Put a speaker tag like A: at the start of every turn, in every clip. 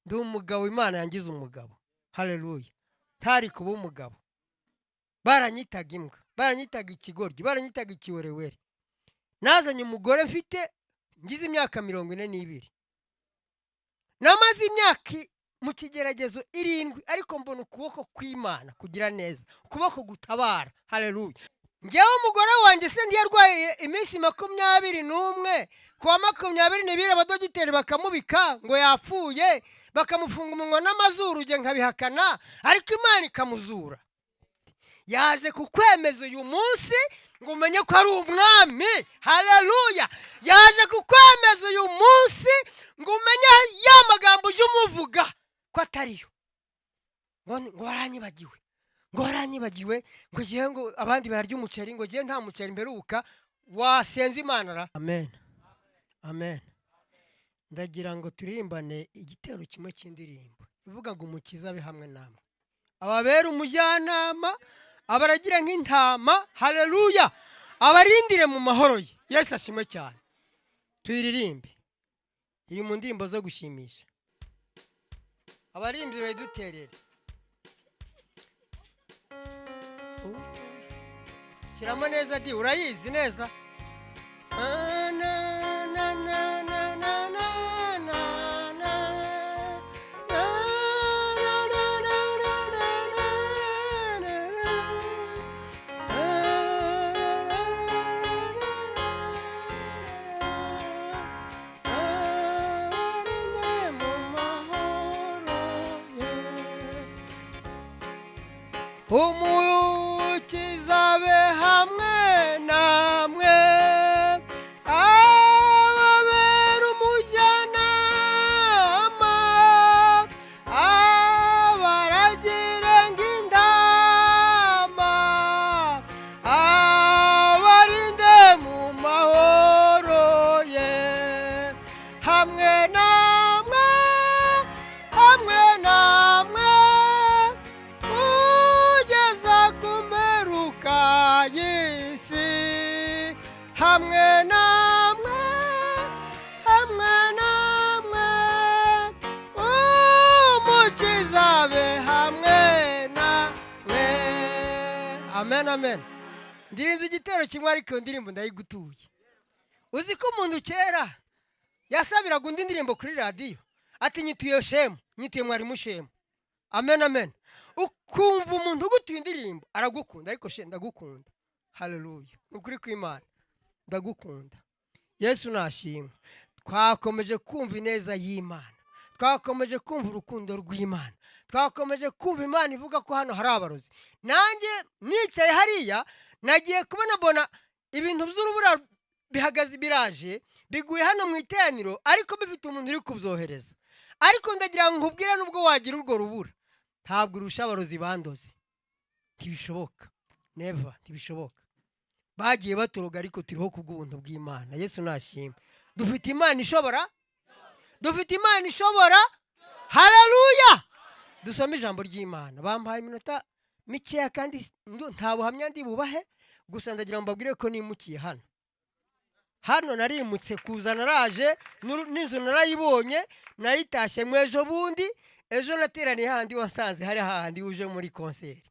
A: ndi umugabo Imana yangize umugabo. Haleluya. Ntari kuba umugabo. Baranyitaga imbwa, baranyitaga ikigoryi, baranyitaga ikiwerewere. Nazanye umugore mfite ngize imyaka 42. Namaze imyaka mu kigeragezo 7 ariko mbona ukuboko kw'Imana kugira neza, ukuboko gutabara. Haleluya. Ngewe umugore wanjye se ndiyarwaye iminsi 21, kuwa 22 abadogiteri bakamubika ngo yapfuye, bakamufunga umunwa n'amazuru nge nkabihakana, ariko Imana ikamuzura. Yaje kukwemeza uyu munsi ngo umenye ko ari umwami. Haleluya. Yaje kukwemeza uyu munsi ngo umenye ya magambo uje umuvuga ko atariyo. Ngo waranyibagiwe, ngo waranyibagiwe, ngo gihe ngo abandi bararya umuceri, ngo gihe nta muceri mberuka. Wasenze Imana ra. Amen, amen. Ndagira ngo turirimbane igitero kimwe cy'indirimbo ivuga ngo umukiza abe hamwe namwe, ababera umujyanama, abaragira nk'intama. Haleluya. Abarindire mu mahoro ye. Yesu ashimwe cyane. Tuyiririmbe, iri mu ndirimbo zo gushimisha. Abaririmbyi bayiduterere. Shyiramo neza di, urayizi neza. Na na na na na na na na. Umukiza abe hamwe namwe, ababera umujyanama, abaragira nk'intama, abarinde mu mahoro ye. Hamwe namwe, hamwe namwe, hamwe namwe, hamwe namwe, umukiza abe hamwe namwe. Amen, amen. Ndirimba igitero kimwe ariko ndirimbo ndayigutuye. Uzi ko umuntu kera yasabiraga undi ndirimbo kuri radio ati nyituye Shemu, nyituye Mwarimu Shemu. Amen, amen. Ukumva umuntu ugutuye indirimbo aragukunda, ariko she ndagukunda. Haleluya. Ukuri kw'Imana. Ndagukunda. Yesu nashimwe. Twakomeje kumva ineza y'Imana, twakomeje kumva urukundo rw'Imana, twakomeje kumva Imana ivuga ko hano hari abarozi. Nanjye nicaye hariya nagiye kubona bona ibintu by'urubura bihagaze biraje biguye hano mu iteraniro, ariko bifite umuntu uri kubyohereza. Ariko ndagira ngo nkubwire nubwo wagira urwo rubura ntabwo urusha abarozi bandoze. Ntibishoboka. Never. Ntibishoboka. Bagiye baturoga ariko turiho kubw'ubuntu bw'Imana. Yesu nashimwe. Dufite Imana ishobora, dufite Imana ishobora. Haleluya. Dusome ijambo ry'Imana. Bampaye iminota mikeya kandi nta buhamya ndi bubahe, gusa ndagira ngo mbabwire ko nimukiye hano. Hano narimutse kuza naraje n'inzu narayibonye, nayitashye mwejo bundi. Ejo nateraniye handi wasanze hari handi uje muri konseri.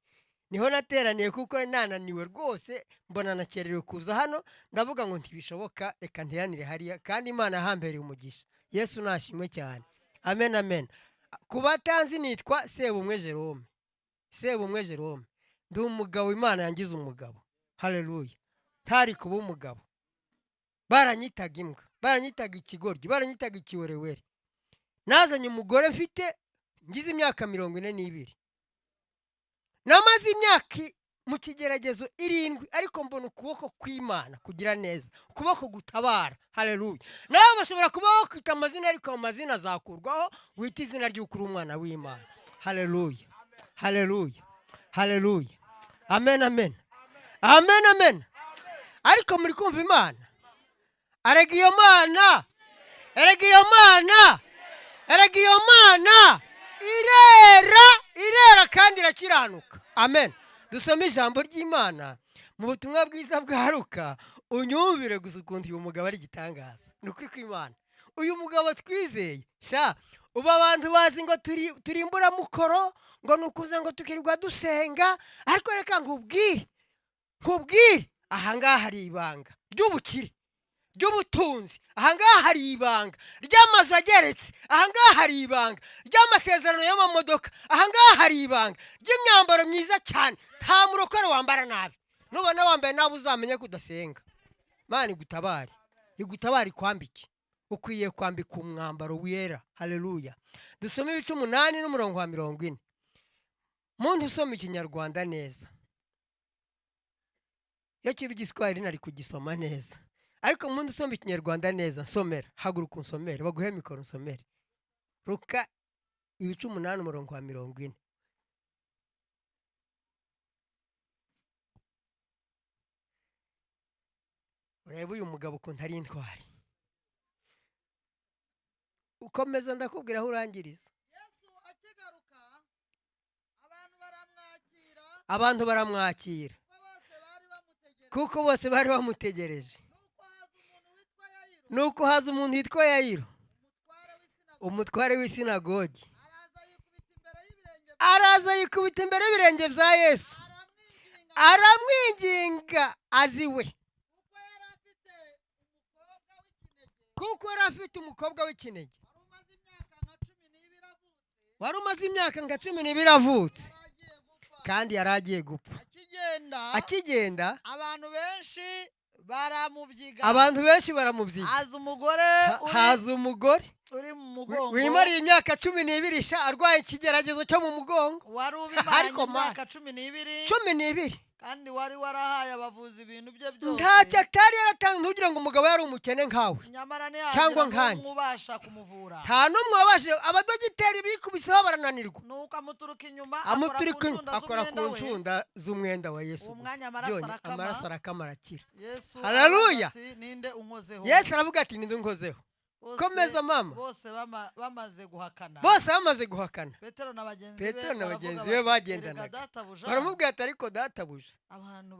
A: Niho nateraniye kuko nananiwe rwose, mbona nakererewe kuza hano. Ndavuga ngo ntibishoboka, reka nteranire hariya, kandi Imana yahambereye umugisha. Yesu nashimwe cyane. Amen, amen. Kubatanzi nitwa Sebumwe Jerome. Sebumwe Jerome. Ndi umugabo Imana yangize umugabo. Haleluya. Ntari kuba umugabo. Baranyitaga imbwa, baranyitaga ikigoryi, baranyitaga ikiwerewere. Nazanye umugore mfite ngize imyaka 42. Namaze imyaka mu kigeragezo 7 ariko mbona ukuboko kw'Imana kugira neza, ukuboko gutabara. Haleluya. Nawe bashobora kubaho kwita amazina ariko amazina azakurwaho, wita izina ry'ukuri umwana w'Imana. Haleluya. Haleluya. Haleluya. Amen, amen. Amen, amen. Ariko muri kumva Imana. Arega iyo Mana, erega iyo Mana, erega iyo Mana irera kandi irakiranuka. Amen. Dusome ijambo ry'Imana mu butumwa bwiza bwa Luka, unyumvire gusa ukuntu uyu mugabo ari igitangaza. Ni ukuri kw'Imana. Uyu mugabo twizeye sha ubu abantu bazi ngo turi imburamukoro, ngo ni ukuza ngo tukirirwa dusenga, ariko reka nkubwire ahangaha hari ibanga ry'ubukire, ry'ubutunzi, ahangaha hari ibanga ry'amazu ageretse, ahangaha hari ibanga ry'amasezerano y'amamodoka, ahangaha hari ibanga ry'imyambaro myiza cyane. nta murokore wambara nabi. nubona wambaye nabi uzamenye kudasenga. Imana igutabare ikwambike. ukwiye kwambika umwambaro wera. Haleluya. dusome ibice 8 n'umurongo wa 40. muntu usoma ikinyarwanda neza, iyo kiba igiswahili nari kugisoma neza, ariko muntu usoma ikinyarwanda neza nsomera. haguruka unsomere, baguhe mikoro nsomere. Luka ibice 8 umurongo wa 40. urebe uyu mugabo ukuntu ari intwari. ukomeza ndakubwira aho urangiriza.
B: Yesu akigaruka abantu baramwakira
A: kuko bose bari bamutegereje. nuko haza umuntu witwa Yayiro, umutware w'isinagogi, araza yikubita imbere y'ibirenge bya Yesu, aramwinginga aziwe, kuko yari afite umukobwa w'ikinege wari umaze imyaka nka 12 avutse, kandi yari agiye gupfa. akigenda abantu benshi baramubyiga. haza umugore
B: uri mu mugongo
A: wimariye imyaka 12 arwaye ikigeragezo cyo mu mugongo,
B: wari ubimaranye imyaka
A: 12,
B: kandi wari warahaye abavuzi ibintu bye byose.
A: ntacyo atari yaratanze. ntugira ngo umugabo yari umukene nkawe cyangwa nkanjye.
B: ubasha kumuvura.
A: nta n'umwe wabashije. abadogiteri bikubiseho barananirwa.
B: nuko amuturuka inyuma,
A: akora ku ncunda z'umwenda wa Yesu.
B: umwanya
A: amaraso arakama arakira.
B: Yesu
A: haleluya.
B: ninde unkozeho?
A: Yesu aravuga ati ninde unkozeho. komeza mama.
B: bose bamaze guhakana. Petero na bagenzi be
A: bagendanaga baramubwira ati ariko databuja,
B: abantu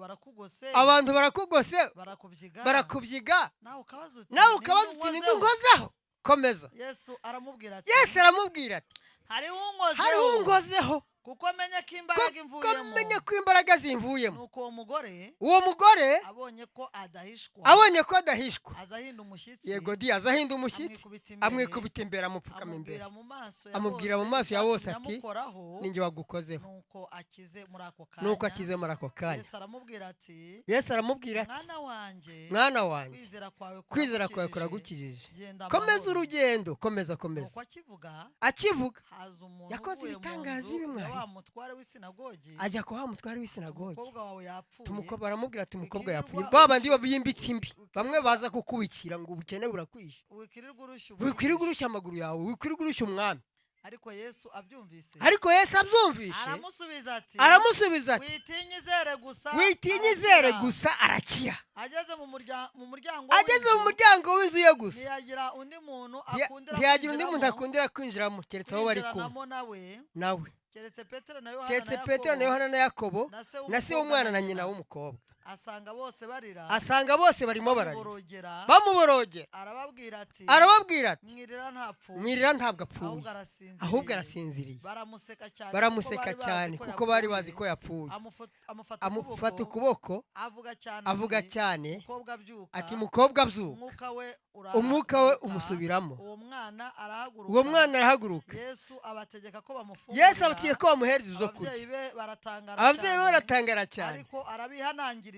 B: barakugose
A: barakubyiga,
B: nawe
A: ukabaza uti ninde unkozeho. komeza.
B: Yesu aramubwira
A: ati
B: hariho unkozeho, kuko menye ko imbaraga zimvuyemo.
A: nuko
B: uwo mugore
A: abonye ko adahishwa,
B: azahinda umushyitsi.
A: yego azahinda umushyitsi, amwikubita imbere, amupfukama imbere, amubwira mu maso ya bose ati ninjye wagukozeho. nuko akize muri ako kanya. Yesu aramubwira ati mwana wanjye, kwizera kwawe kuragukijije. komeza urugendo, komeza. akivuga yakoze ibitangaza bimwe. ajya kwa wa mutware w'isinagogi, baramubwira ati umukobwa yapfuye. babandi bimbitse imbi, bamwe baza kukubikira ngo ubukene burakwishe, wikwirirwa urushya amaguru yawe, wikwirirwa urushya umwami.
B: ariko Yesu abyumvise
A: aramusubiza ati witinyizere gusa arakira.
B: ageze mu
A: muryango w'inzu ye gusa,
B: ntiyagira undi muntu
A: akundira kwinjiramo keretse abo bari kumwe nawe, keretse Petero na Yohana na Yakobo na se w'umwana na nyina w'umukobwa.
B: asanga bose barimo
A: bamuborogera. arababwira ati
B: mwirira
A: ntabwo apfuye, ahubwo arasinziriye. baramuseka cyane kuko bari bazi ko yapfuye. amufata ukuboko avuga cyane ati mukobwa byuka. umwuka we umusubiramo. uwo mwana arahaguruka.
B: Yesu abategeka ko
A: bamuhereza ibyo kurya. ababyeyi be baratangara cyane,
B: ariko arabihanangiriza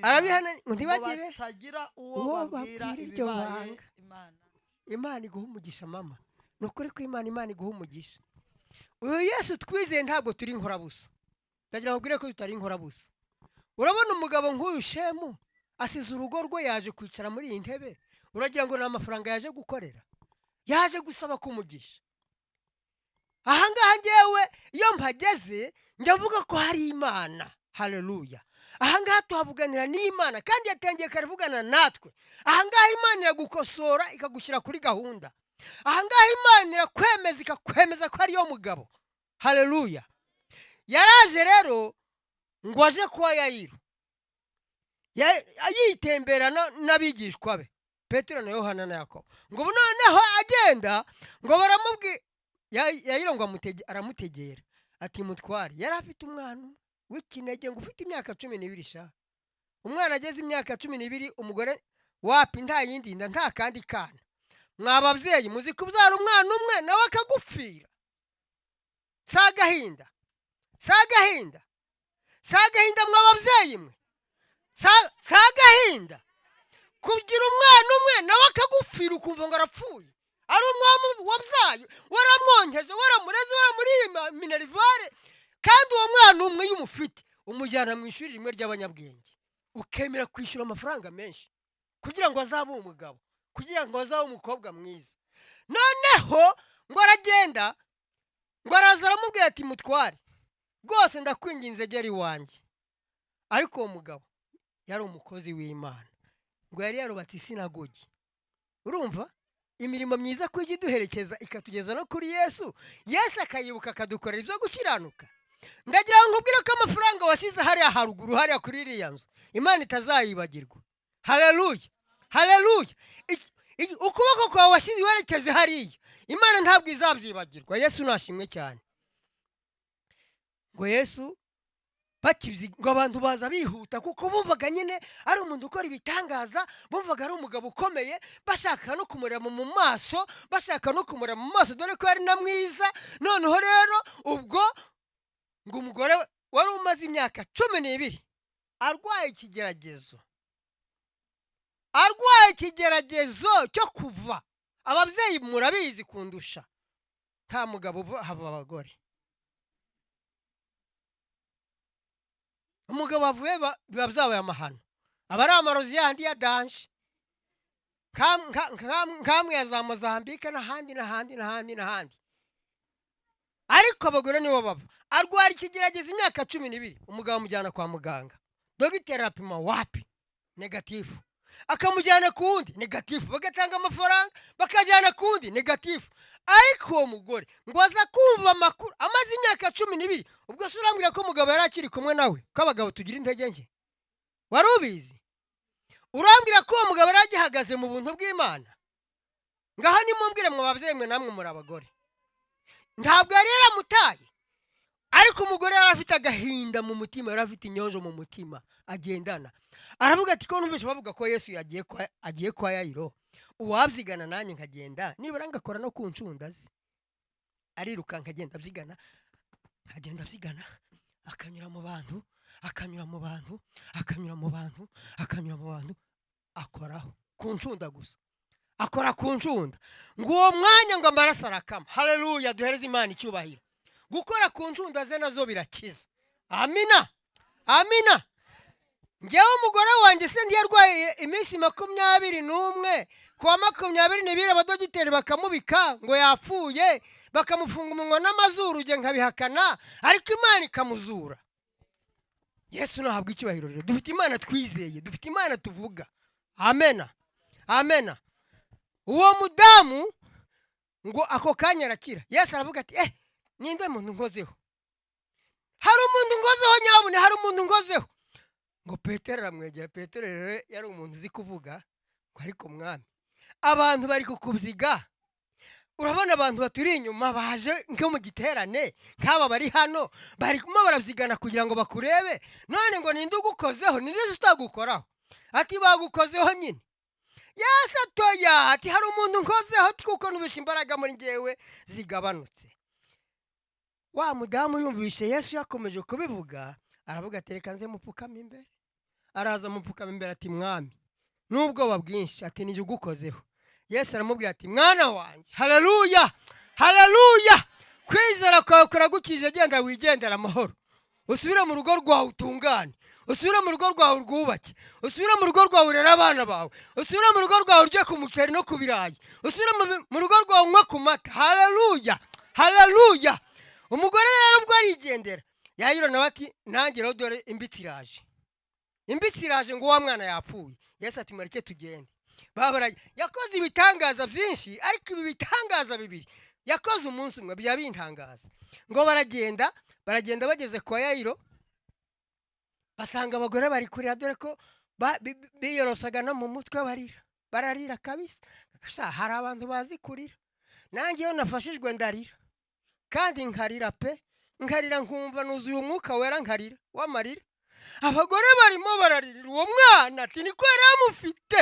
A: ntibagire
B: batagira
A: uwo babwira iryo banga. Imana iguha umugisha mama. ni ukuri ko Imana iguha umugisha. uyu Yesu twizeye ntabwo turi inkorabusa. ndagira ngo ubwire ko tutari inkorabusa. urabona umugabo nk'uyu Shemu asize urugo rwe, yaje kwicara muri iyi ntebe, uragira ngo ni amafaranga yaje gukorera? yaje gusaba kumugisha. ahangaha ngewe iyo mpageze njya mvuga ko hari Imana. haleluya. ahangaha tuhavuganira n'Imana, kandi yatangiye karivugana natwe. ahangaha Imana iragukosora ikagushyira kuri gahunda. ahangaha Imana irakwemeza ikakwemeza ko ariyo mugabo. haleluya. yaraje rero ngo aje kwa Yayiro, yitemberana n'abigishwa be Petero na Yohana na Yakobo. ngo noneho agenda ngo baramubwira yayiro ngo aramutegera ati mutware, yari afite umwana w'ikinege ngo ufite imyaka 12 sha. Umwana ageze imyaka 12, umugore wapi nta yindi nda nta kandi kana. Mwababyeyi muzi kubyara umwana umwe nawe akagupfira. Sagahinda mwababyeyi mwe, sagahinda kugira umwana umwe nawe akagupfira ukumva ngo arapfuye. Ari umwami wabyaye, waramwongeje, waramureze, waramuriye minerivare, kandi uwo mwana umwe y'umufite umujyana mu ishuri rimwe ry'abanyabwenge, ukemera kwishyura amafaranga menshi kugira ngo azabe umugabo, kugira ngo azabe umukobwa mwiza. Noneho ngo aragenda, ngo araza aramubwira ati mutware, rwose ndakwinginze gera iwanjye. Ariko uwo mugabo yari umukozi w'Imana, ngo yari yarubatse isinagogi. Urumva imirimo myiza ko iduherekeza ikatugeza no kuri Yesu, Yesu akayibuka akadukorera ibyo gukiranuka. Ndagira ngo nkubwire ko amafaranga washyize hariya haruguru, hariya kuri iriya nzu, Imana itazayibagirwa. Haleluya, haleluya. Ukuboko kwawe washyize werekeje hariya, Imana ntabwo izabyibagirwa. Yesu nashimwe cyane. Ngo Yesu ngo abantu baza bihuta kuko bumvaga nyine ari umuntu ukora ibitangaza, bumvaga ari umugabo ukomeye, bashaka no kumureba mu maso, dore ko yari na mwiza. Noneho rero ubwo ngo umugore wari umaze imyaka 12 arwaye ikigeragezo cyo kuva. Ababyeyi murabizi kundusha, nta mugabo hava abagore. Umugabo avuye biba byabaye amahano, aba ari amarozi yandi ya danje, kamwe ya za Mozambique n'ahandi. Ariko abagore nibo bava. Arwara ikigeragezo imyaka 12, umugabo amujyana kwa muganga, dogiteri apima wapi negatifu, akamujyana ku wundi negatifu, bagatanga amafaranga bakajyana ku wundi negatifu. Ariko uwo mugore ngo aza kumva amakuru amaze imyaka 12. Ubwo se urambwira ko umugabo yari akiri kumwe nawe, ko abagabo tugira intege nke? Wari ubizi? Urambwira ko uwo mugabo yari agihagaze mu buntu bw'Imana? Ngaho nimumbwire mwe babyeyi mwe namwe muri abagore, ntabwo yari yaramutaye. Ariko umugore yari afite agahinda mu mutima, yari afite inyonjo mu mutima agendana. Aravuga ati ko numvise bavuga ko Yesu agiye kwa Yayiro, uwabyigana nanjye nkagenda nibura ngakora no ku ncunda ze. Ariruka nkagenda abyigana, akanyura mu bantu, akoraho ku ncunda gusa, akora ku ncunda. Ngo uwo mwanya ngo amaraso arakama. Haleluya, duhereze Imana icyubahiro. Gukora ku ncunda ze nazo birakiza. Amina. Ngewe umugore wanjye se ndiyarwaye iminsi 21, kuwa 22 abadogiteri bakamubika ngo yapfuye, bakamufunga umunwa n'amazuru, nge nkabihakana, ariko Imana ikamuzura. Yesu nahabwa icyubahiro rero. Dufite Imana twizeye, dufite Imana tuvuga. Amena. Uwo mudamu ngo ako kanya arakira. Yesu aravuga ati ninde muntu nkozeho? Hari umuntu nkozeho nyabune, hari umuntu nkozeho. Ngo Petero aramwegera. Petero rero yari umuntu uzi kuvuga, ngo ariko mwami, abantu bari kukubyiga. Urabona abantu baturi inyuma baje nko mu giterane, nk'aba bari hano barimo barabyigana kugira ngo bakurebe, none ngo ninde ugukozeho, ninde utagukoraho? Ati bagukozeho nyine. Yesu atoya ati hari umuntu nkozeho, kuko nubisha imbaraga muri ngewe zigabanutse. Wa mudamu yumvishe Yesu yakomeje kubivuga, aravuga ati reka nze mupfukame imbere. Araza mupfukame imbere ati mwami, n'ubwoba bwinshi, ati nije ugukozeho. Yesu aramubwira ati mwana wanjye, haleluya, kwizera kwawe kuragukije, genda wigendera amahoro, usubire mu rugo rwawe utungane, usubire mu rugo rwawe urwubake, usubire mu rugo rwawe urera abana bawe, usubire mu rugo rwawe urye ku muceri no ku birayi, usubire mu rugo rwawe unywe ku mata. Haleluya. Umugore rero ubwo arigendera, Yayiro nawe ati nanjye rero dore imbitsi iraje ngo wa mwana yapfuye. Yesu ati mureke tugende. Yakoze ibitangaza byinshi, ariko ibi bitangaza 2 yakoze umunsi umwe byabintangaza. Ngo baragenda bageze kwa Yayiro, basanga abagore bari kurira, dore ko biyorosaga no mu mutwe bararira kabisa. Hari abantu bazi kurira, nanjye iyo nafashijwe ndarira. kandi nkarira pe, nkarira nkumva nuzuye umwuka wera, nkarira w'amarira. Abagore barimo bararirira uwo mwana ati niko yari amufite,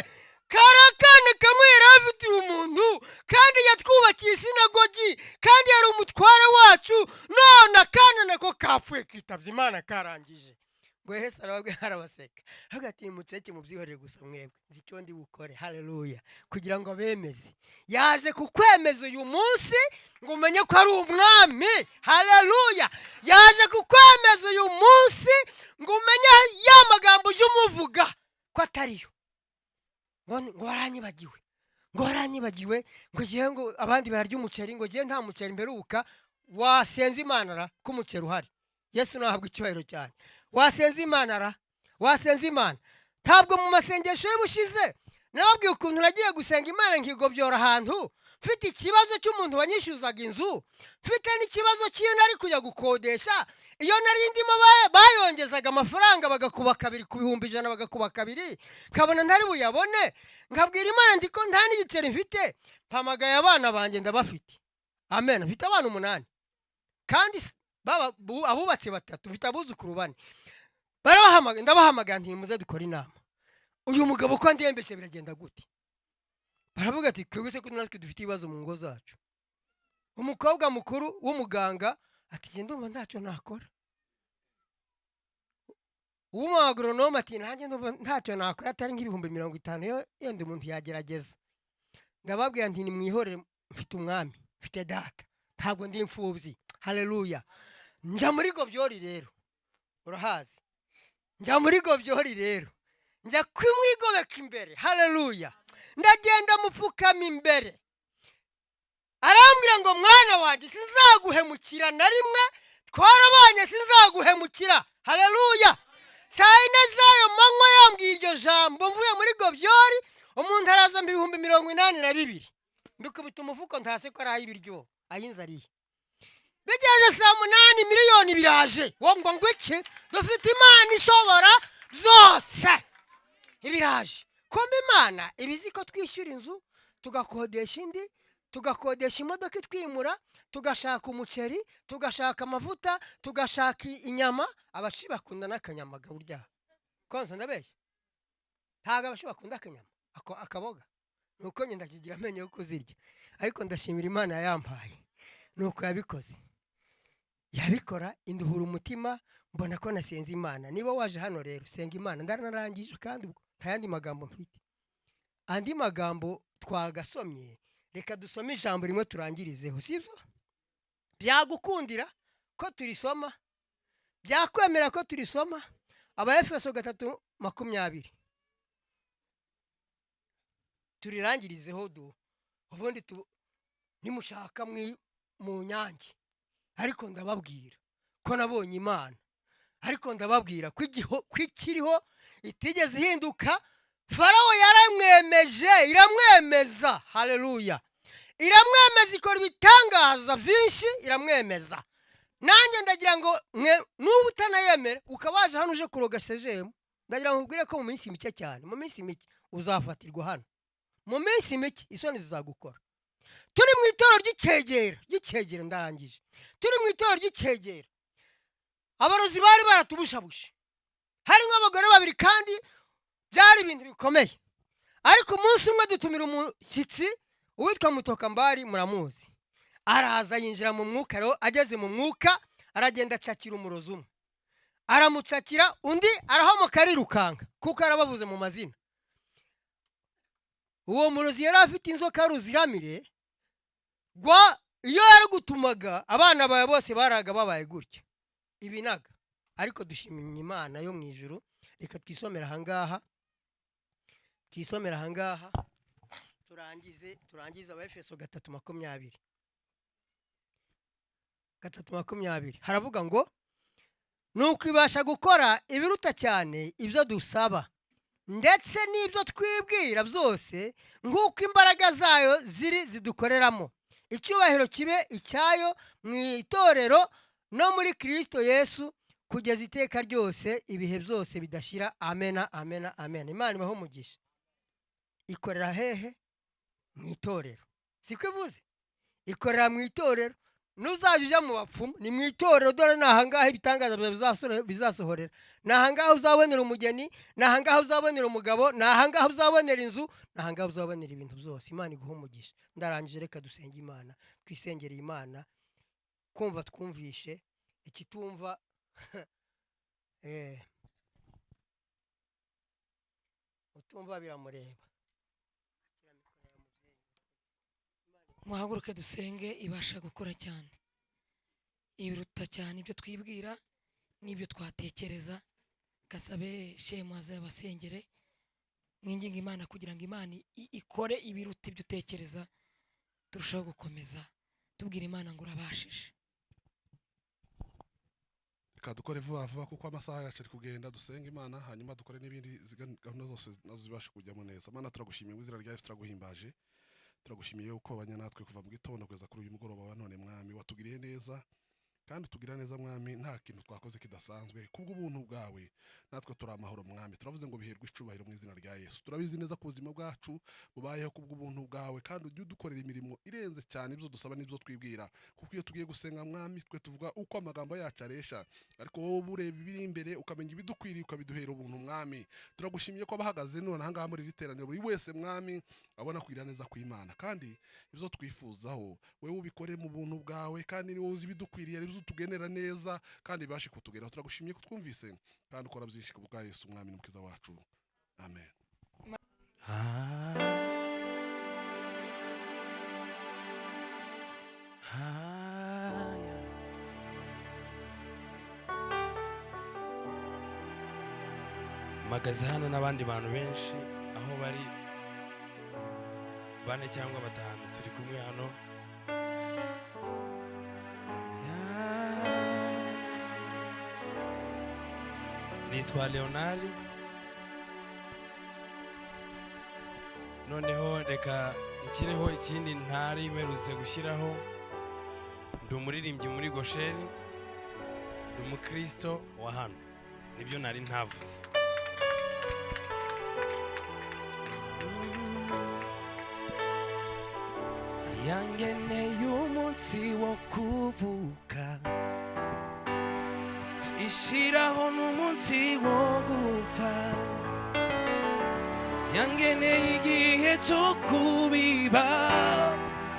A: kari akana kamwe yari afitiye umuntu, kandi yatwubakiye isinagogi, kandi yari umutware wacu, none akana nako kapfuye kitabye Imana karangije. Ngo Yesu arababwira, arabaseka hagati muceke mubyihorere gusa mwebwe, nzi icyo ndi bukore. Haleluya. Kugira ngo bemeze, yaje kukwemeza uyu munsi ngo umenye ko ari umwami. Haleluya. Yaje kukwemeza uyu munsi ngo umenye ya magambo uje umuvuga ko atariyo. Ngo waranyibagiwe, ngo waranyibagiwe, ngo gihe ngo abandi bararya umuceri, ngo gihe nta muceri mberuka. Wasenze Imana ra ko umuceri uhari. Yesu nahabwa icyubahiro cyane. Wasenze Imana ra, wasenze Imana. Ntabwo mu masengesho y'ubushize nababwiye ukuntu nagiye gusenga Imana nkigobyora ahantu, mfite ikibazo cy'umuntu wanyishyuzaga inzu, mfite n'ikibazo cy'iyo nari kujya gukodesha. Iyo nari ndimo bayongezaga amafaranga bagakuba kabiri ku bihumbi 100, bagakuba kabiri, nkabona ntari buyabone. Nkabwira Imana ndiko nta n'igiceri mfite, mpamagaye abana banjye ndabafite. Amen. Mfite abana 8 kandi abubatse 3, mfite abuzukuru 4. Barabahamagaye, ndabahamagaye nti muze dukora inama. Uyu mugabo ko ndiyembeshe biragenda gute? Baravuga ati twebwe se ko natwe dufite ibibazo mu ngo zacu. Umukobwa mukuru w'umuganga ati genda ndumva ntacyo nakora. Uwo agronome ati nanjye ndumva ntacyo nakora atari nk'ibihumbi 50 yenda umuntu yagerageza. Ndababwira nti nimwihorere, mfite umwami, mfite data, ntabwo ndi imfubyi. Haleluya. Njya muri Gobyori rero, urahazi, njya muri Gobyori rero, njya kwimwigobeka imbere. Haleluya. Ndagenda mupfukama imbere, arambwira ngo mwana wanjye sizaguhemukira na rimwe, twarabanye sizaguhemukira. Haleluya. Saa 4 z'ayo manywa yambwiye iryo jambo, mvuye muri Gobyori, umuntu araza mu 82,000 mbikubita umufuko ntase ko ari ibiryo ayinzariye. Bigeje saa 8 miliyoni biraje. Wongo ngwiki dufite Imana ishobora byose. Ibiraje. Kombe Imana ibizi ko twishyura inzu, tugakodesha indi, tugakodesha imodoka twimura, tugashaka umuceri, tugashaka amavuta, tugashaka inyama. Abashi bakunda n'akanyama gaburya. Konso ndabeshya. Ntaga abashi bakunda akanyama. Akaboga. Nuko nyenda kigira amenyo yo kuzirya. Ariko ndashimira Imana yampaye. Nuko yabikoze. Yabikora induhura umutima, mbona ko nasenze Imana. Niba waje hano rero senga Imana, ndaranarangije kandi ntayandi magambo mfite. Andi magambo twagasomye, reka dusome ijambo rimwe turangirizeho, sibyo? Byagukundira ko turisoma, byakwemera ko turisoma. Abaefeso 3:20 turirangirizeho ubundi nimushaka mu nyange. Ariko ndababwira ko nabonye Imana, ariko ndababwira ko ikiriho itigeze ihinduka. Farawo yaramwemeje, iramwemeza. Haleluya. Iramwemeza, ikora ibitangaza byinshi, iramwemeza. Nanjye ndagira ngo n'ubu utanayemera ukabaje hano uje kuroga sejemu, ndagira ngo ubwire ko mu minsi mike cyane, mu minsi mike uzafatirwa hano. Mu minsi mike isoni zizagukora. Turi mu itoro ry'Icyegera ndarangije. Turi mu itoro ry'Icyegera. Abarozi bari baratubushabushe. Harimo abagore 2 kandi byari ibintu bikomeye. Ariko umunsi umwe dutumira umushyitsi uwitwa Mutokambari, muramuzi. Araza yinjira mu mwuka, rero ageze mu mwuka aragenda acakira umurozi umwe. Aramucakira, undi arahomoka arirukanka kuko arabavuze mu mazina. Uwo murozi yari afite inzoka ruziramire. Iyo yari gutumaga abana bawe bose baraga babaye gutya ibinaga. Ariko dushimira Imana yo mu ijuru. Reka twisomera ahangaha, turangize Abaefeso 3:20. Haravuga ngo nuko ibasha gukora ibiruta cyane ibyo dusaba ndetse n'ibyo twibwira byose, nk'uko imbaraga zayo zidukoreramo. Icyubahiro kibe icyayo mu itorero no muri Kristo Yesu kugeza iteka ryose, ibihe byose bidashira. Amena, amena, amena. Imana ibaho umugisha. Ikorera hehe? Mu itorero. Siko ivuze? Ikorera mu itorero. nuzajya ujya mu bapfumu ni mu itorero, dore ni ahangaha ibitangaza bizasohorera, ni ahangaha uzabonera umugeni, ni ahangaha uzabonera umugabo, ni ahangaha uzabonera inzu, ni ahangaha uzabonera ibintu byose. Imana iguha umugisha. Ndarangije, reka dusenge Imana, twisengereye Imana. Kumva twumvishe, ikitumva utumva biramureba.
C: muhaguruke dusenge. ibasha gukora cyane, ibiruta cyane ibyo twibwira n'ibyo twatekereza. gasabe shemaze abasengere, mwinginga Imana kugira ngo Imana ikore ibiruta ibyo utekereza. turushaho gukomeza tubwira Imana ngo urabashije.
D: Reka dukore vuba vuba kuko amasaha yacu ari kugenda. Dusenga Imana hanyuma dukore n'ibindi gahunda zose nazo zibashe kujyamo neza. Mana turagushimiye mu izina rya Yesu, turaguhimbaje, turagushimiye uko abanya natwe kuva mu gitondo kugeza kuri uyu mugoroba wa none. Mwami watugiriye neza kandi tugira neza Mwami, nta kintu twakoze kidasanzwe. Kubw'ubuntu bwawe natwe turi amahoro Mwami. Turavuze ngo biherwe icubahiro mu izina rya Yesu. Turabizi neza ko ubuzima bwacu bubayeho kubw'ubuntu bwawe, kandi ujye udukorera imirimo irenze cyane ibyo dusaba n'ibyo twibwira, kuko iyo tugiye gusenga Mwami twe tuvuga uko amagambo yacu aresha, ariko wowe ureba ibiri imbere ukamenya ibidukwiriye ukabiduhera ubuntu Mwami. Turagushimiye ko abahagaze none ahangaha muri iri teraniro buri wese Mwami abona kugira neza kw'Imana, kandi ibyo twifuzaho wewe ubikore mu buntu bwawe, kandi ni wowe uzi ibidukwiriye, ari byo tugenera neza kandi bibashe kutugeraho. Turagushimiye ko twumvise kandi ukora byinshi ku bwa Yesu Mwami n'umukiza wacu. Amen.
E: Mpagaze hano n'abandi bantu benshi, aho bari 4 cyangwa 5 turi kumwe hano. Nitwa Leonard. Noneho reka nshyireho ikindi ntari imerutse gushyiraho. Ndi umuririmbyi muri Gosheni, ndi umukristo wa hano, nibyo nari ntavuze. yangeneye umunsi wo kuvuka, ishiraho n'umunsi wo gupfa, yangeneye igihe cyo kubiba,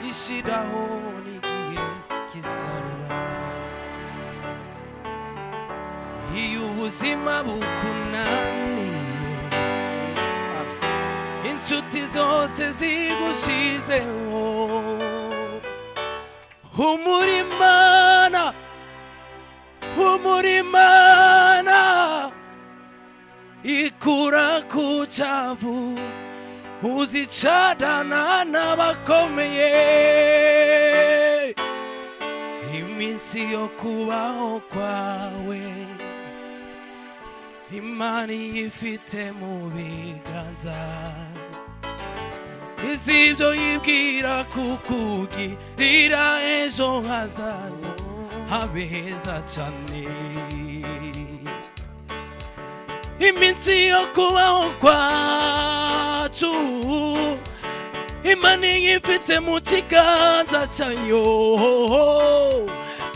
E: ishiraho n'igihe cy'isarura. Iyo ubuzima bukunaniye, inshuti zose zigushizeho, umurimana ikura ku cyavu, uzicarana n'abakomeye. Iminsi yo kubaho kwawe Imana ifite mu biganza, izibyo yibwira kukugirira ejo hazaza habeza cyane. Iminsi yo kubaho kwacu Imana ifite mu kiganza cyayo,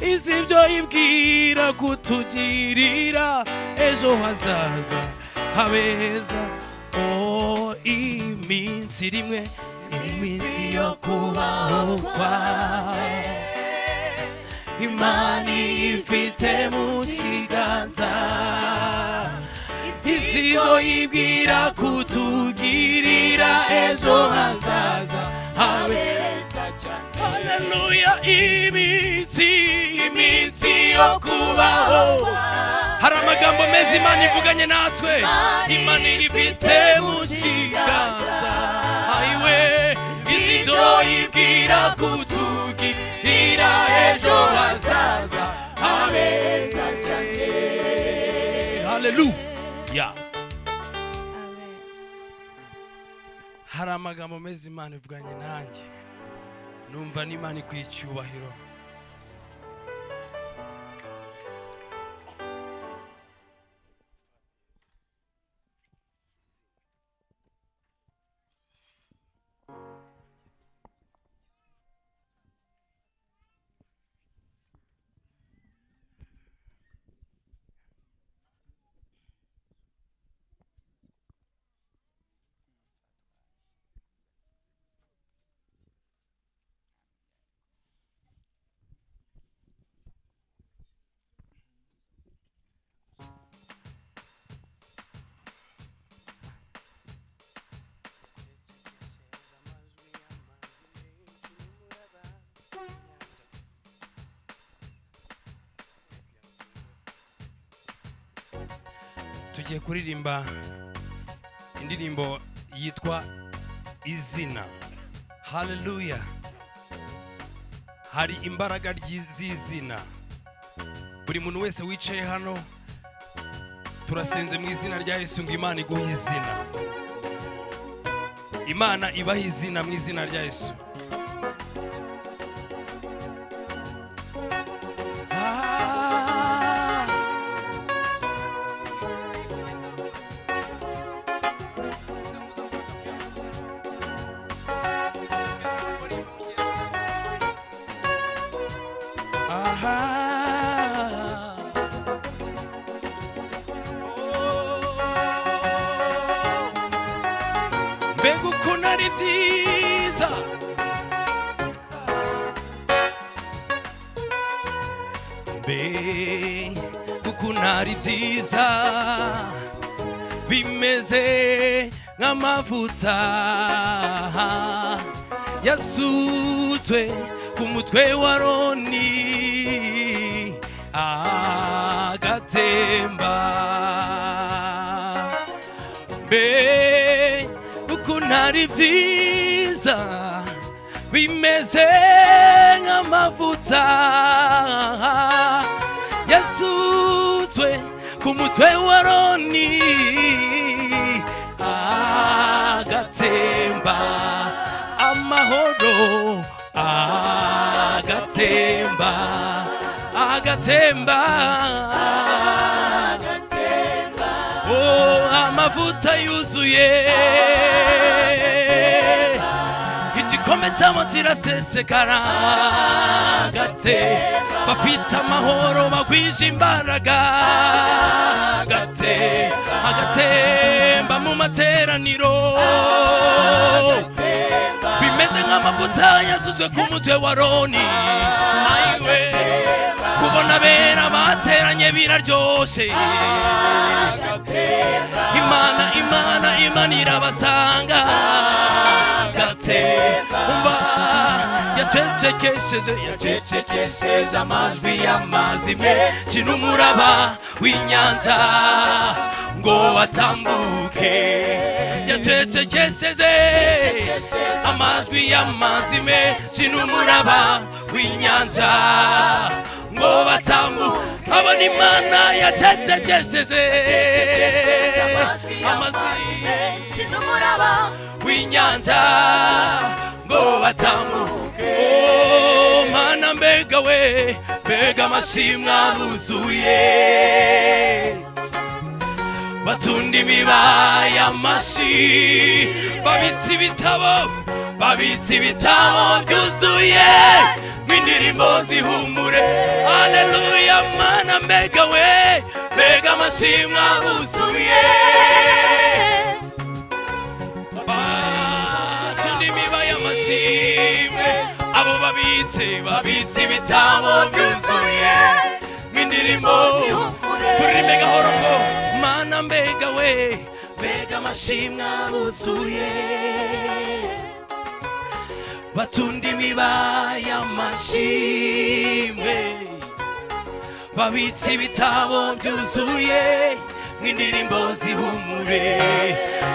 E: izibyo yibwira kutugirira ejo hazaza habeza. Iminsi rimwe, iminsi yo kubaho kwawe Imana ifite mu kiganza, izibyo yibwira kutugirira ejo hazaza habeza cyane. Haleluya. Iminsi yo kubaho, hari amagambo meza Imana ivuganye natwe. Imana ifite mu kiganza, ayiwe, izibyo yibwira kutugirira ejo hazaza habeza cyane. Haleluya. Hari amagambo meza Imana ivuganye nanjye, numva n'Imana ikwiye icyubahiro. tugiye kuririmba indirimbo yitwa izina. Haleluya. Hari imbaraga z'izina. Buri muntu wese wicaye hano turasenze mu izina rya Yesu ngo Imana iguhe izina. Imana ibaha izina mu izina rya Yesu. Mbega ukuntu ari byiza, mbega ukuntu ari byiza, bimeze nk'amavuta yasuzwe ku mutwe wa Aroni agatemba. Ukuntu ari byiza, bimeze nk'amavuta yasutswe ku mutwe wa Aroni agatemba. Amahoro agatemba, agatemba, oh, amavuta yuzuye, igikombe cyamo kirasesekara. Bafite amahoro bagwije imbaraga. Agatemba mu materaniro, bimeze nk'amavuta yasuzwe ku mutwe wa Aroni. Ayiwe, kubona bera bateranye biraryoshe. Imana irabasanga. Umva yacecekesheje amajwi y'amazi menshi n'umuraba w'inyanja ngo batambuke. Yacecekesheje amajwi y'amazi menshi n'umuraba w'inyanja ngo batambuke. Abona Imana yacecekesheje amajwi menshi n'umuraba w'inyanja ngo batambuke. Oh Mana, mbega we, mbega amashimwe abuzuye. Batunda imiba y'amashi, babitse ibitabo byuzuye n'indirimbo zihumure. Haleluya. Mana, mbega we, mbega amashimwe abuzuye. Abo babitse ibitabo byuzuye n'indirimbo turirimbe gahoro ngo Mana, mbega we, mbega amashimwe abuzuye. Batunda imiba y'amashimwe, babitse ibitabo byuzuye n'indirimbo zihumure.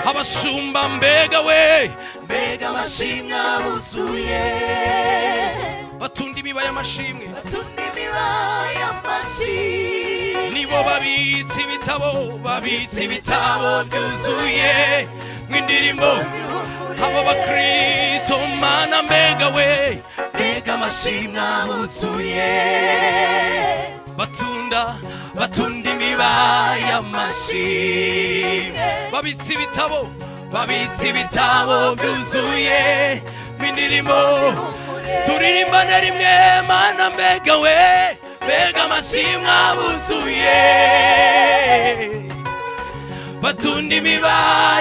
E: Abashumba, mbega we, mbega amashimwe abuzuye. Batunda imiba y'amashimwe, nibo babitse ibitabo byuzuye n'indirimbo. Abo bakristo, Mana, mbega we, mbega amashimwe abuzuye. Batunda imiba y'amashimwe, babitse ibitabo byuzuye n'indirimbo. Turirimbane rimwe, Mana, mbega we, mbega amashimwe abuzuye. Batunda imiba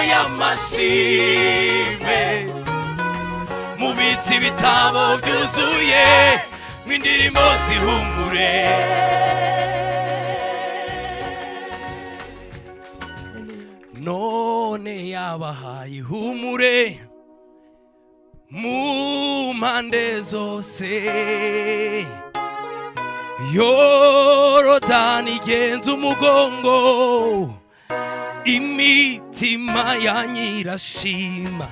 E: y'amashimwe, mubitse ibitabo byuzuye n'indirimbo zihumure. None yabahaye ihumure mu mpande zose. Yorodani igenza umugongo imitima yanyirashima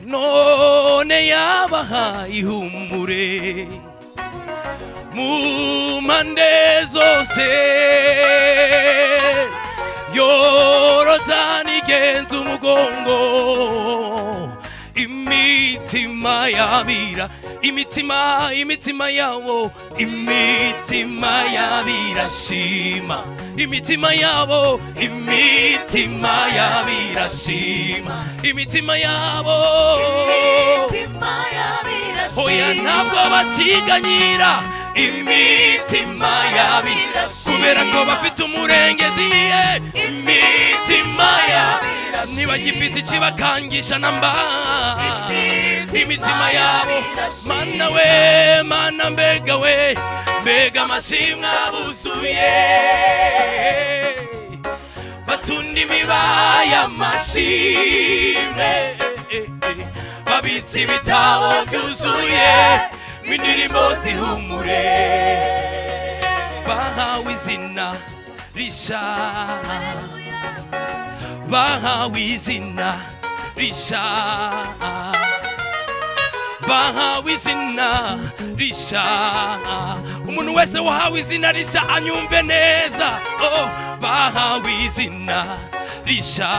E: none yabahaye ihumure mu mpande zose. Yorodani igenza umugongo, imitima yabira, imitima yabo, imitima yabirashima, imitima yabo, imitima yabirashima, imitima yabo, oya ntabwo bakiganyira, imitima yabira kubera ko bafite umurengezi, imitima yabira ntibagifite ikibakangisha namba, imitima yabo. Mana we, mana mbega we, mbega amashimwe abuzuye, batunda imibaya amashimwe, babitse ibitabo byuzuye indirimbo zihumure, bahawe izina risha, bahawe izina risha, bahawe izina risha. Umuntu wese wahawe izina risha anyumve neza, oh, bahawe izina risha,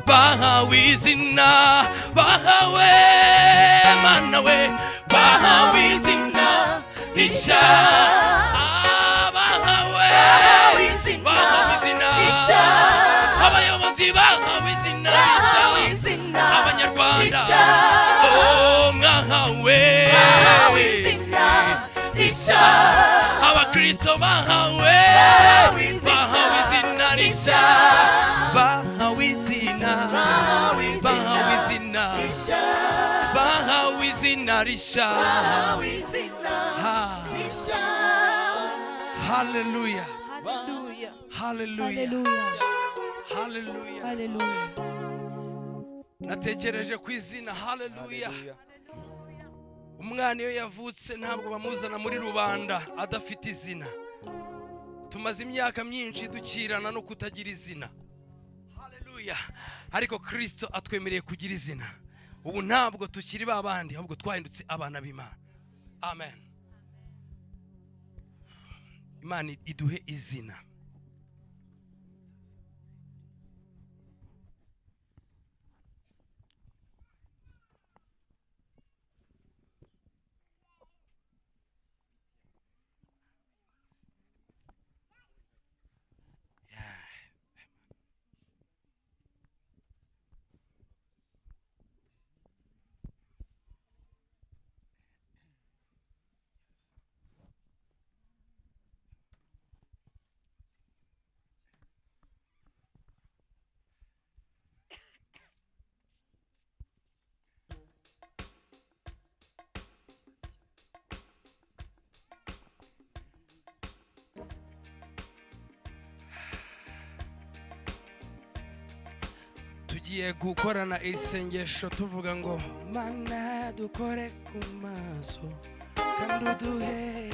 E: bahawe izina, bahawe mana we, bahawe izina risha, bahawe izina risha, abayobozi bahawe izina risha, abanyarwanda oh mwahawe izina risha, abakristo bahawe izina risha, bahawe izina, bahawe izina, bahawe izina risha. Hallelujah, hallelujah, hallelujah. Natekereje ku izina hallelujah. Umwana iyo yavutse ntabwo bamuzana muri rubanda adafite izina. Tumaze imyaka myinshi dukirana no kutagira izina. Hallelujah. Ariko Kristo atwemereye kugira izina. Ubu ntabwo tukiri babandi, ahubwo twahindutse abana b'Imana. Amen. Imana iduhe izina. Tugiye gukorana isengesho tuvuga ngo Mana dukore ku maso kandi uduhe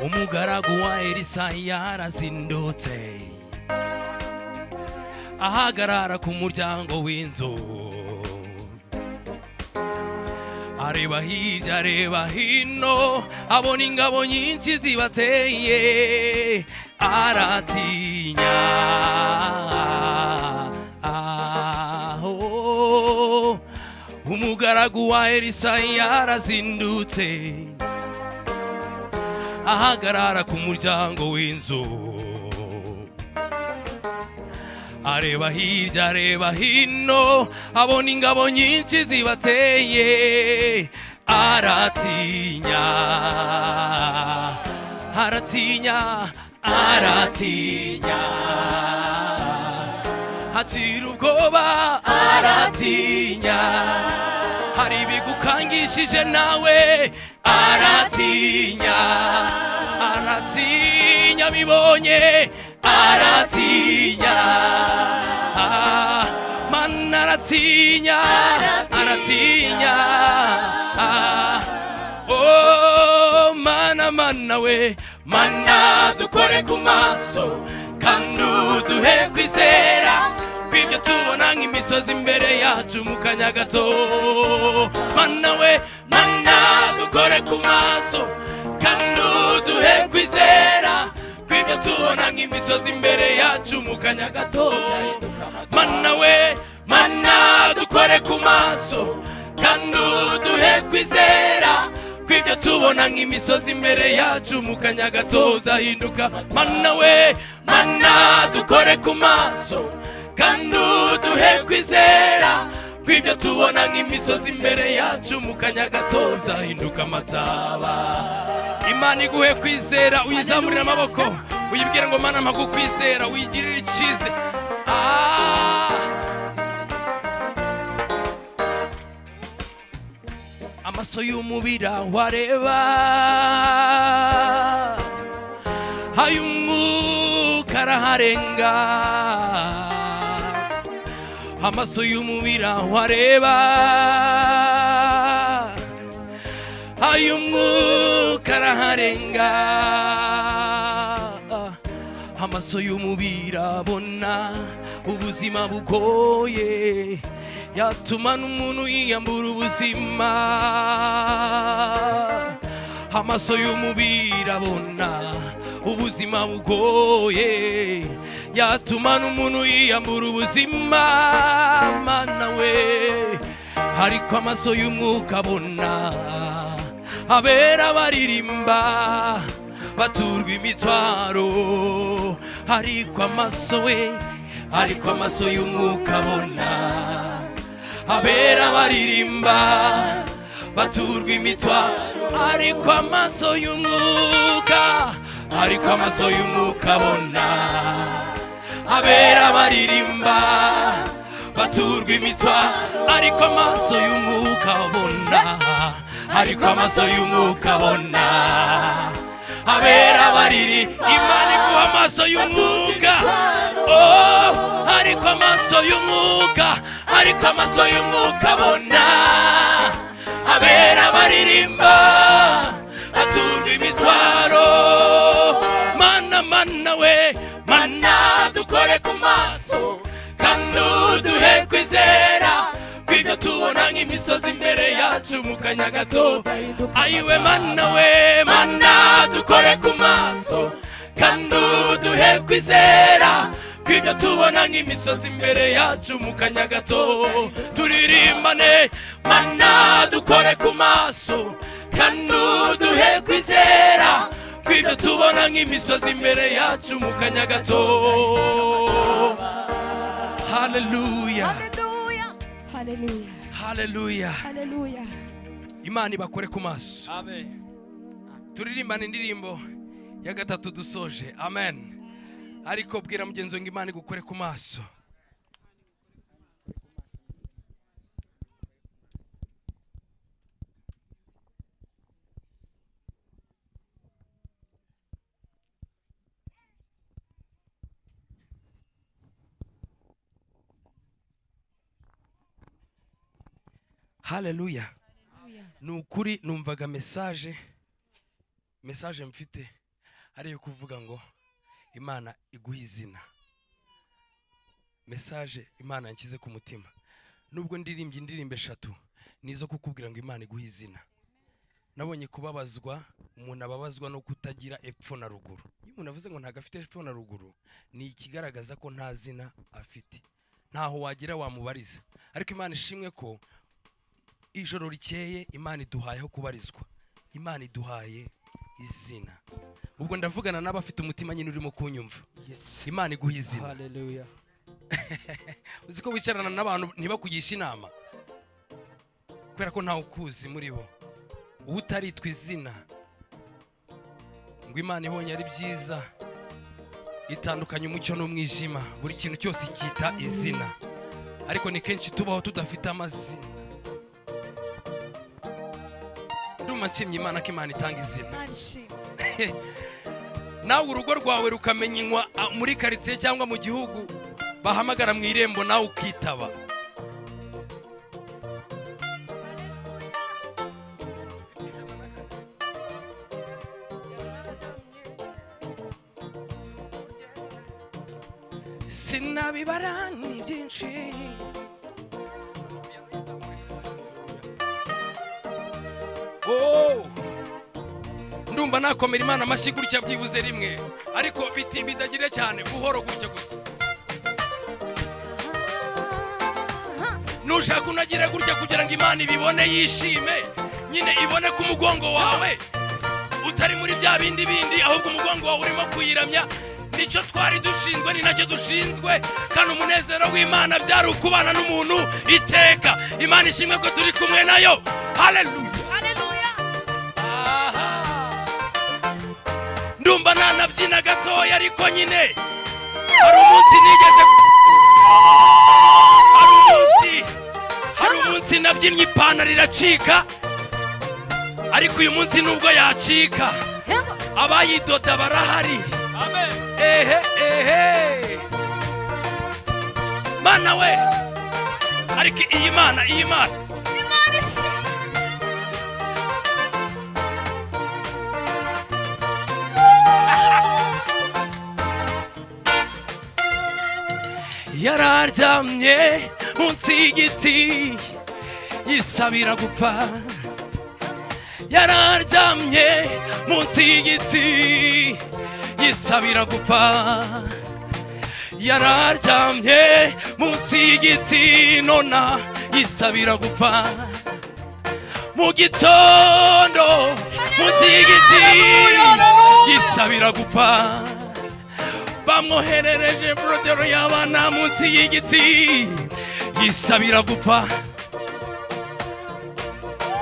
E: umugaragu wa Elisa yarazindutse ahagarara ku muryango w'inzu, areba hirya areba hino abona ingabo nyinshi zibateye, aratinya umugaragu wa Elisa yarazindutse ahagarara ku muryango w'inzu, areba hirya areba hino abona ingabo nyinshi zibateye, aratinya aratinya aratinya hatira ubwoba, aratinya hari ibigukangishije nawe, aratinya aratinya bibonye, aratinya mana aratinya aratinya oh mana we mana dukore ku maso kandi uduhe kwizera kw'ibyo tubona nk'imisozi imbere yacu mu kanya gato mana we mana dukore ku maso kandi uduhe kwizera kw'ibyo tubona nk'imisozi imbere yacu mu kanya gato mana we mana dukore ku maso kandi uduhe kwizera kw'ibyo tubona nk'imisozi imbere yacu mu kanya gato zahinduka mana we mana dukore ku maso kandi uduhe kwizera kw'ibyo tubona nk'imisozi imbere yacu mu kanya gato zahinduka amataba Imana iguhe kwizera uyizamurira amaboko uyibwira ngo mana mpagu kwizera uyigirire icize amaso y'umubira wareba ay'umwuka araharenga amaso y'umubira wareba ay'umwuka araharenga amaso y'umubira abona ubuzima bugoye yatuma n'umuntu yiyambura ubuzima amaso y'umubira abona ubuzima bugoye yatuma n'umuntu yiyambura ubuzima mana we ariko amaso y'umwuka abona abera baririmba baturwa imitwaro ariko amaso y'umwuka abona abera baririmba baturwa imitwaro ariko amaso y'umwuka abona abera baririmba baturwa imitwaro ariko amaso y'umwuka abona abera bariri Imana iguha amaso y'umwuka oh ariko amaso y'umwuka abona abera baririmba baturwa imitwaro mana we mana dukore ku maso kandi uduhe kwizera kw'ibyo tubona nk'imisozi imbere yacu mu kanya gato ayiwe mana we mana dukore ku maso kandi uduhe kwizera kw'ibyo tubona nk'imisozi imbere yacu mu kanya gato turirimbane mana dukore ku maso kandi uduhe kwizera kw'ibyo tubona nk'imisozi imbere yacu mu kanya gato haleluya haleluya haleluya Imana ibakore ku maso amen turirimbane indirimbo ya gatatu dusoje amen ariko bwira mugenzi ngo Imana igukore ku maso haleluya nukuri numvaga message mfite ariyo kuvuga ngo Imana iguha izina message Imana yankize ku mutima nubwo ndirimbye indirimbo 3 nizo kukubwira ngo Imana iguha izina nabonye kubabazwa umuntu ababazwa no kutagira epfo na ruguru iyo umuntu avuze ngo ntago afite epfo na ruguru ni ikigaragaza ko nta zina afite ntaho wagira wamubariza ariko Imana ishimwe ko ijoro rikeye Imana iduhayeho kubarizwa Imana iduhaye izina ubwo ndavugana n'abafite umutima nyine urimo kunyumva Imana iguha izina haleluya uziko wicarana n'abantu ntibakugisha inama kubera ko ntawe ukuzi muri bo utaritwa izina ngo Imana ibonye ari byiza itandukanye umucyo n'umwijima buri kintu cyose cyita izina ariko ni kenshi tubaho tudafite amazina ndumva nshimye Imana ko Imana itanga izina nawe urugo rwawe rukamenywa muri karitsiye cyangwa mu gihugu, bahamagara mu irembo nawe ukitaba. Sinabibara ni byinshi, ndumva nakomera Imana amashyi gutya byibuze rimwe, ariko bidagire cyane, buhoro gutya gusa. Nushaka unagire gutya kugira ngo Imana ibibone yishime, nyine ibone ku mugongo wawe utari muri bya bindi, ahubwo umugongo wawe urimo kuyiramya. Nicyo twari dushinzwe, ni nacyo dushinzwe, kandi umunezero w'Imana byari ukubana n'umuntu iteka. Imana ishimwe ko turi kumwe nayo. Haleluya,
C: haleluya.
E: Ndumva nanabyina gatoya, ariko nyine hari umunsi nigeze, hari umunsi nabyinnye ipantaro iracika, ariko uyu munsi nubwo yacika abayidoda barahari. Ehe Mana we, ariko iyi Mana yararyamye munsi y'igiti yisabira gupfa, yararyamye munsi y'igiti yisabira gupfa, yararyamye munsi y'igiti nona yisabira gupfa. Mu gitondo munsi y'igiti yisabira gupfa, bamwoherereje brodero y'abana munsi y'igiti yisabira gupfa.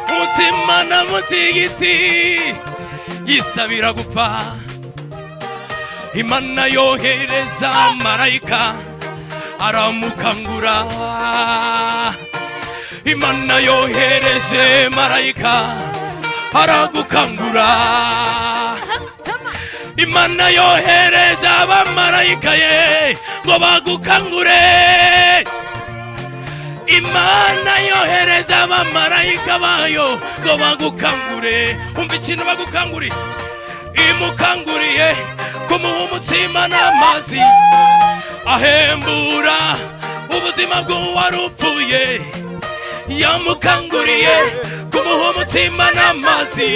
E: Munsi Mana munsi y'igiti yisabira gupfa. Imana yohereza marayika aramukangura, Imana yohereje marayika aragukangura, Imana yohereje abamarayika ye ngo bagukangure, Imana yohereje abamarayika bayo ngo bagukangure. Umva ikintu bagukanguriye, imukanguriye kumuha umutsima n'amazi ahembura ubuzima bw'uwari upfuye, yamukanguriye kumuha umutsima n'amazi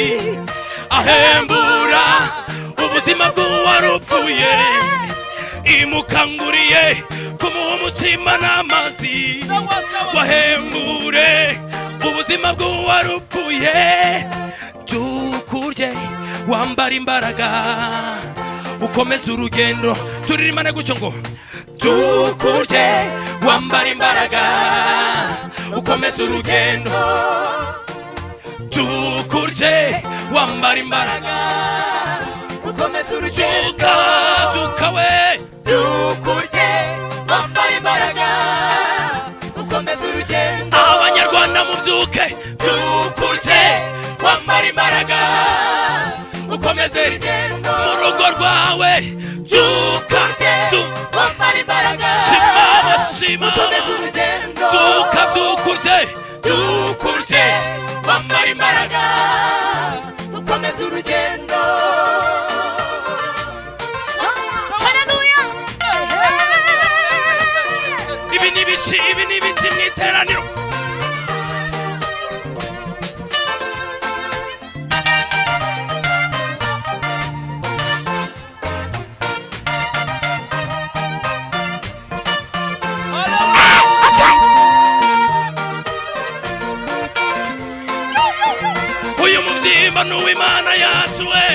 E: ahembura ubuzima bw'uwari upfuye, imukanguriye kumuha umutsima n'amazi wahembure ubuzima bw'uwari upfuye. Byukurye wambara imbaraga ukomeza urugendo, turirimane gutyo ngo byukurye wambara imbaraga ukomeza urugendo, byukurye wambara imbaraga ukomeza urugendo, byuka we, byukurye wambara imbaraga ukomeza urugendo. Abanyarwanda mubyuke, byukurye wambara imbaraga ukomeze mu rugo rwawe, byuka wambara imbaraga, shima ukomeze urugendo, byuka byukurye wambara imbaraga ukomeze urugendo. Haleluya. Ibi ni ibiki mu iteraniro? Uyu mubyimba n'uw'Imana yacu we,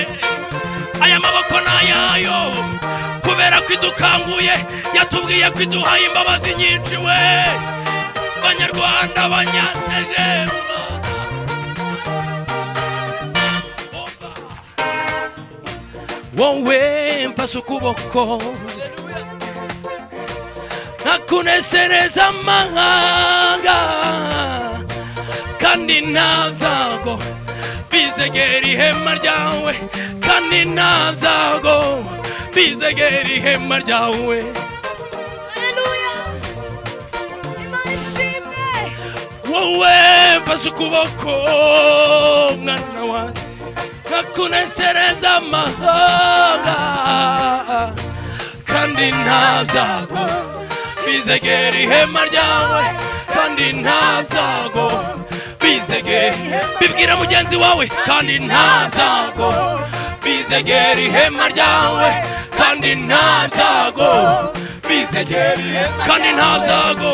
E: aya maboko n'ayayo, kubera ko idukanguye yatubwiye ko iduhaye imbabazi nyinshi we. Banyarwanda banyaseje, wowe mfashe ukuboko nakuneshereza amahanga, kandi nta byago bizegera ihema ryawe kandi nta byago bizegera ihema ryawe.
C: Haleluya. Imana ishimwe.
E: Wowe mfashe ukuboko mwana wanjye nkakuneshereza amahanga kandi nta byago bizegera ihema ryawe kandi nta byago bizegera. Bibwira mugenzi wawe kandi nta byago bizegera ihema ryawe kandi nta byago bizegera kandi nta byago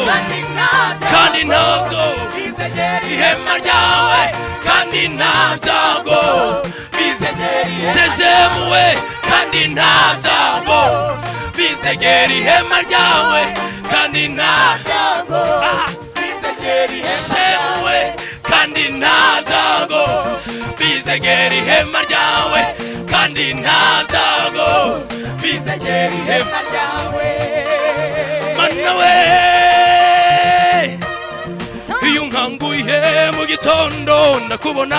E: kandi nta byago ihema ryawe kandi nta byago bizegera sejemuwe kandi nta byago bizegera ihema ryawe kandi nta byago sejemuwe kandi nta byago bizegera ihema ryawe kandi nta byago bizegera ihema ryawe. Mana we iyo nkanguye mu gitondo ndakubona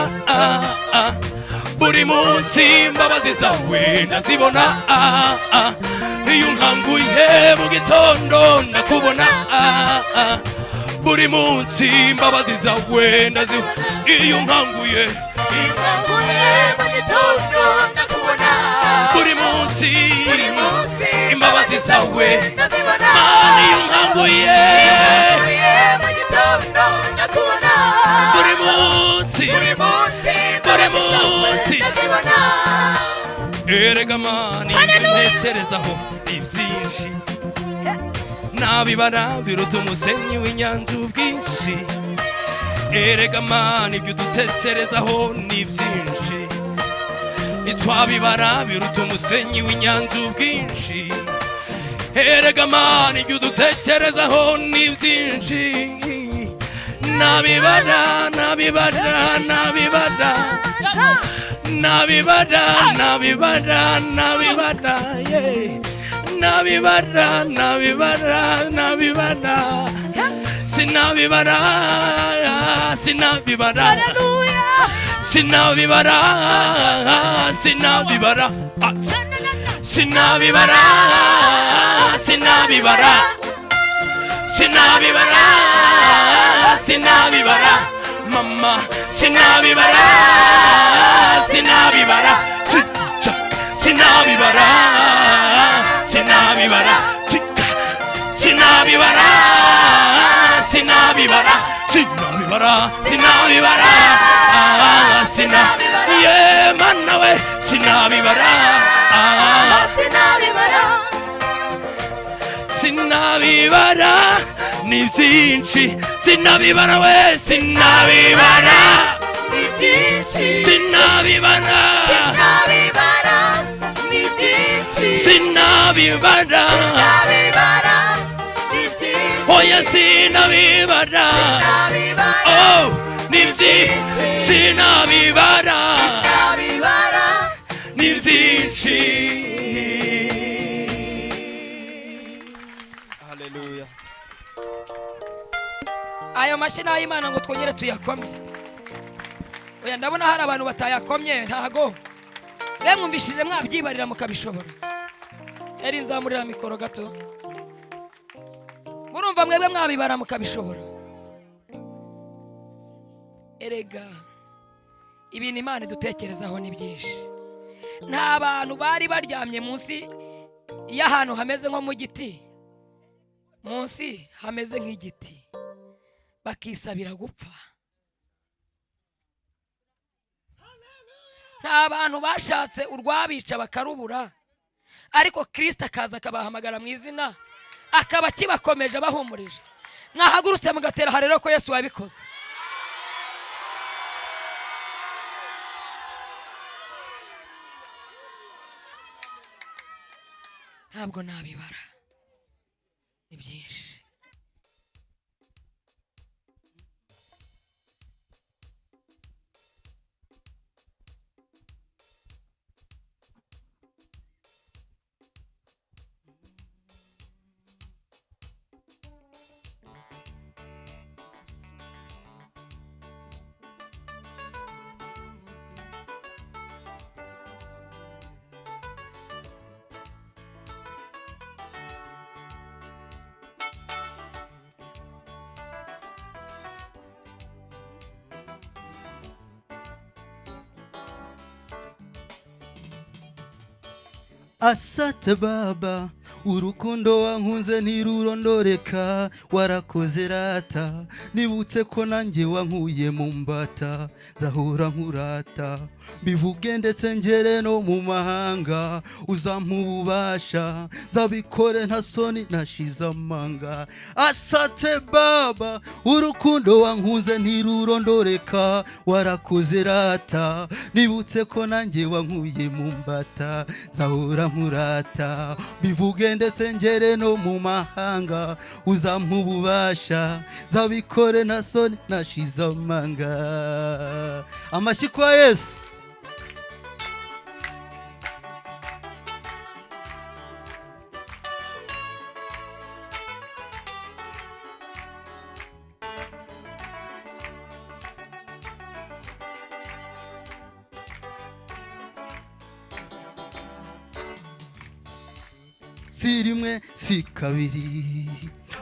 E: buri munsi imbabazi zawe ndazibona. Iyo nkanguye mu gitondo ndakubona buri munsi imbabazi zawe ndazibona. Iyo nkanguye
C: mu gitondo ndakubona
E: buri munsi imbabazi zawe
C: ndazibona.
E: Iyo nkanguye
C: mu gitondo ndakubona
E: buri munsi
C: ndazibona.
E: Erega mani ntekerezaho ibyinshi nabibara biruta umusenyi w'inyanja ubwinshi. Erega mani ibyo dutekerezaho ni byinshi nitwabibara biruta umusenyi w'inyanja ubwinshi. Erega mani ibyo dutekerezaho ni byinshi nabibara sinabibara mama sinabibara sinabibara sinabibara sinabibara sinabibara sinabibara sinabibara sinabibara ye mana we sinabibara sinabibara ni byinshi sinabibara we sinabibara ni byinshi sinabibara ni byinshi sinabibara ni byinshi oya sinabibara oh ni byinshi sinabibara ni byinshi.
C: Haleluya. Ayo mashina y'Imana ngo twongere tuyakomye. Oya ndabona hari abantu batayakomye ntago. Mwumvishije mwabyibarira mukabishobora. Eri nzamurira mikoro gato. Murumva mwebwe mwabibara mukabishobora. Erega ibintu Imana dutekerezaho ni byinshi. Nta bantu bari baryamye munsi y'ahantu hameze nko mu giti. Munsi hameze nk'igiti bakisabira gupfa. Nta bantu bashatse urwabica bakarubura ariko Kristo akaza akabahamagara mu izina akaba kibakomeje abahumurije. Mwahagurutse mugatera harero ko Yesu wabikoze. Ntabwo nabibara ni byinshi.
F: Asante Baba, urukundo wankunze ntirurondoreka, warakoze rata, nibutse ko nanjye wankuye mu mbata, nzahora nkurata, bivuge ndetse ngere no mu mahanga, uzampa ububasha, nzabikore nta soni nashize amanga. Asante Baba, urukundo wankunze ntirurondoreka, warakoze rata, nibutse ko nanjye wankuye mu mbata, nzahora nkurata, bivuge ndetse ngere no mu mahanga, uzampa ububasha, nzabikore nta soni nashize amanga. Amashyi kwa Yesu. Si rimwe si kabiri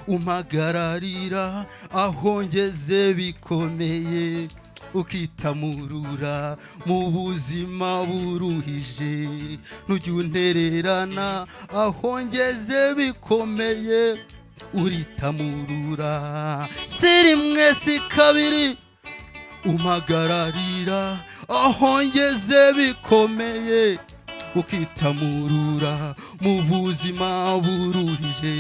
F: umpagararira aho ngeze bikomeye, ukitamurura mu buzima buruhije, ntujya untererana aho ngeze bikomeye, uritamurura. Si rimwe si kabiri umpagararira aho ngeze bikomeye, ukitamurura mu buzima buruhije,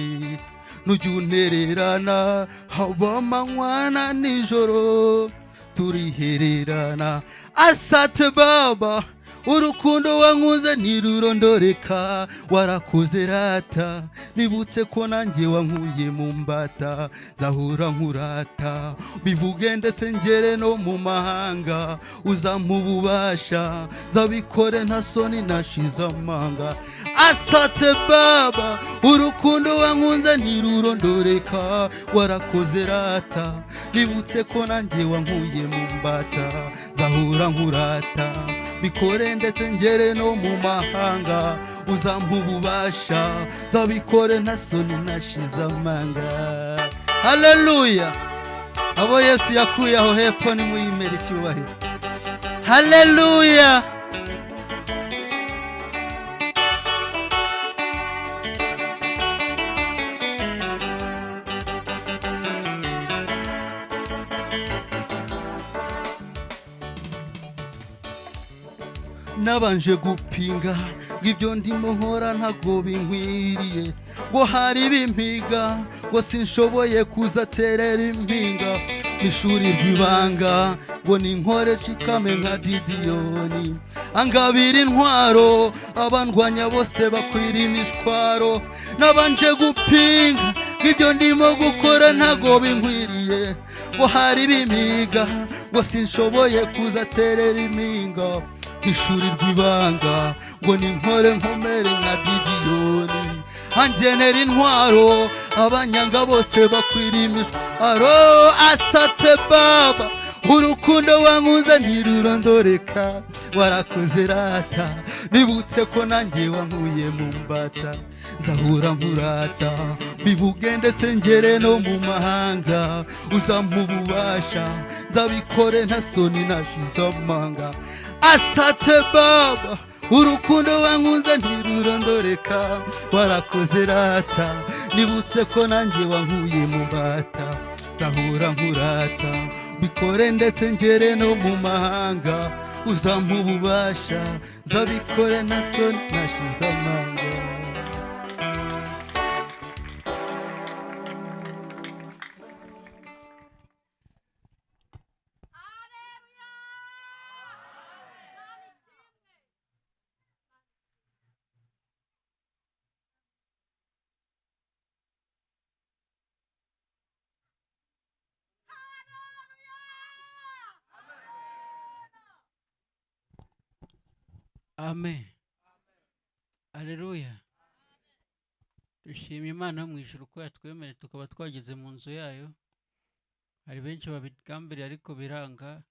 F: ntujya untererana haba amanywa na nijoro, turihererana. Asante Baba, urukundo wankunze ntirurondoreka, warakoze rata, nibutse ko nanjye wankuye mu mbata, nzahora nkurata, bivuge ndetse ngere no mu mahanga, uzampa ububasha, nzabikore nta soni nashize amanga. Asante Baba, urukundo wankunze ntirurondoreka, warakoze rata, nibutse ko nanjye wankuye mu mbata, nzahora nkurata, bikore ndetse ngere no mu mahanga, uzampa ububasha, nzabikore nta soni nashize amanga. Haleluya! Abo Yesu yakuye aho hepfo nimuyimere icyubahiro. Haleluya! Nabanje gupinga ngibyo ndimo nkora ntago binkwiriye, ngo hari bimpiga ngo sinshoboye kuzaterera impinga, nishurirwa ibanga ngo ninkore cikame nka Didiyoni, angabira intwaro abandwanya bose bakwira imishwaro. Nabanje gupinga ngibyo ndimo gukora ntago binkwiriye, ngo hari bimpiga ngo sinshoboye kuzaterera impinga, nishurirwa ibanga ngo ninkore nkomere nka Didiyoni, angenera intwaro abanyanga bose bakwira imishwaro. Asante Baba, urukundo wankunze ntirurondoreka, warakoze rata, nibutse ko nanjye wankuye mu mbata, nzahora nkurata, bivuge ndetse ngere no mu mahanga, uzampa ububasha, nzabikore nta soni nashize amanga. Asante Baba, urukundo wankunze ntirurondoreka, warakoze rata, nibutse ko nanjye wankuye mu mbata, nzahora nkurata, bikore ndetse ngere no mu mahanga, uzampa ububasha, nzabikore nta soni nashize amanga.
G: Amen. Haleluya. Dushimye Imana yo mu ijuru ko yatwemereye tukaba twageze mu nzu yayo. Hari benshi babigambiriye ariko biranga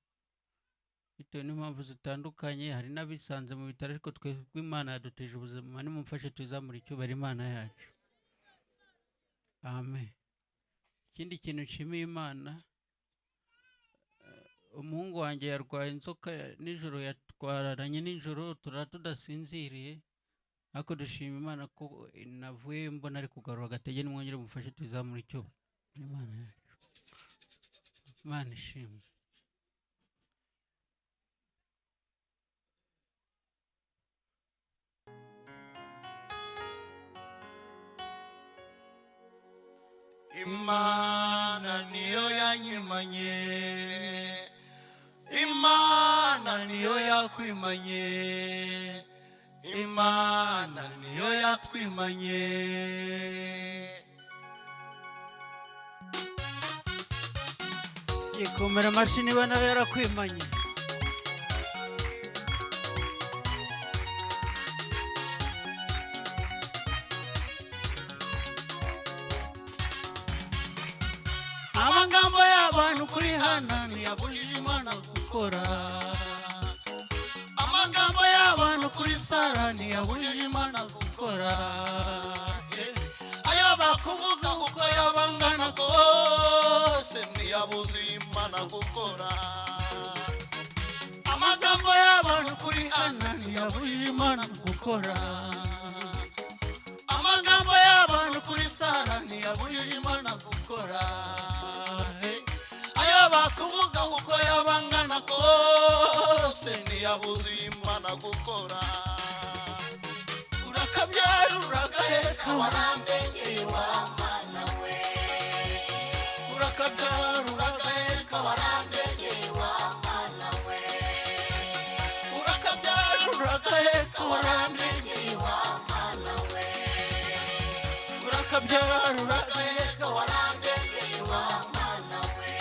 G: bitewe n'impamvu zitandukanye, hari n'abisanze mu bitaro, ariko twebwe Imana yaduteje ubuzima, nimumfashe tuzamura icyubahiro Imana yacu. Amen. Ikindi kintu nshimiye Imana, umuhungu wanjye yarwaye inzoka nijoro, yatwararanye nijoro tudasinziriye, ariko dushima Imana ko navuye mbona ari kugarura agatege, nimwongere mufashe tuzamura icyo Imana yacu. Imana ishimwe.
H: Imana niyo yanyimanye, Imana niyo yakwimanye, Imana niyo yatwimanye.
G: Ikomera amashyi niba nawe yarakwimanye.
H: Amagambo y'abantu kuri hana ntiyabujije Imana gukora. Amagambo y'abantu kuri Sara ntiyabujije Imana gukora. Ayo bakuvuga uko yabangana kose ntiyabuze Imana gukora. Amagambo y'abantu kuri hana ntiyabujije Imana gukora. Amagambo y'abantu kuri Sara ntiyabujije Imana gukora. Ayo bakuvuga uko yabangana kose ntiyabuze Imana gukora. Urakabyara uragaheka warandengeye wa Mana we. Urakabyara uragaheka warandengeye wa Mana we. Urakabyara uragaheka warandengeye wa Mana we. Urakabyara uragaheka warandengeye wa Mana we.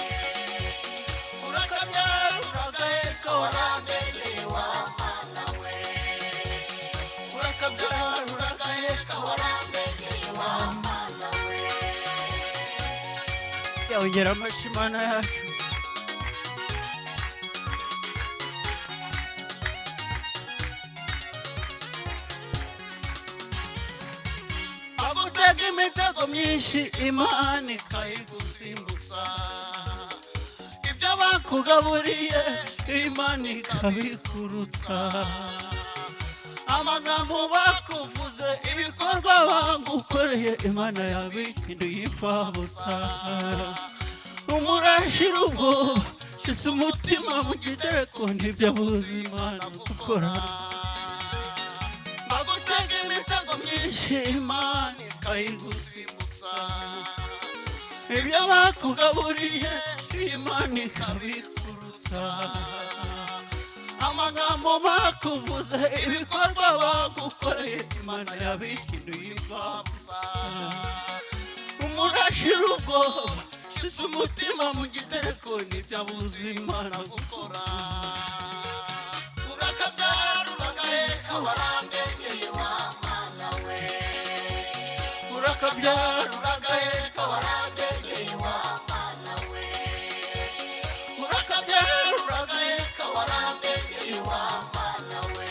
H: Urakabyara uragaheka warandengeye wa Mana we. Urakabyara uragaheka warandengeye wa Mana we.
G: Yongera amashyi Imana yacu.
H: Agutega imitego myinshi Imana ikayigusimbutsa. Ibyo bakugaburiye Imana ikabikurutsa. Amagambo bakuvuze ibikorwa bagukoreye Imana yabihinduye imfabusa. Umurashira ubwo shitse umutima mu gitereko ntibyabuze Imana gukora. Bagutega imitego myinshi Imana ikayigusimbutsa. Ibyo bakugaburiye Imana ikabikurutsa. Amagambo bakuvuze ibikorwa bagukoreye Imana yabihinduye imfabusa. Umurashira ubwoba shitse umutima mu gitereko ntibyabuze Imana gukora. Urakabyara uragaheka warandengeye wa Mana we. Urakabyara uragaheka warandengeye wa Mana we. Urakabyara uragaheka warandengeye wa Mana we.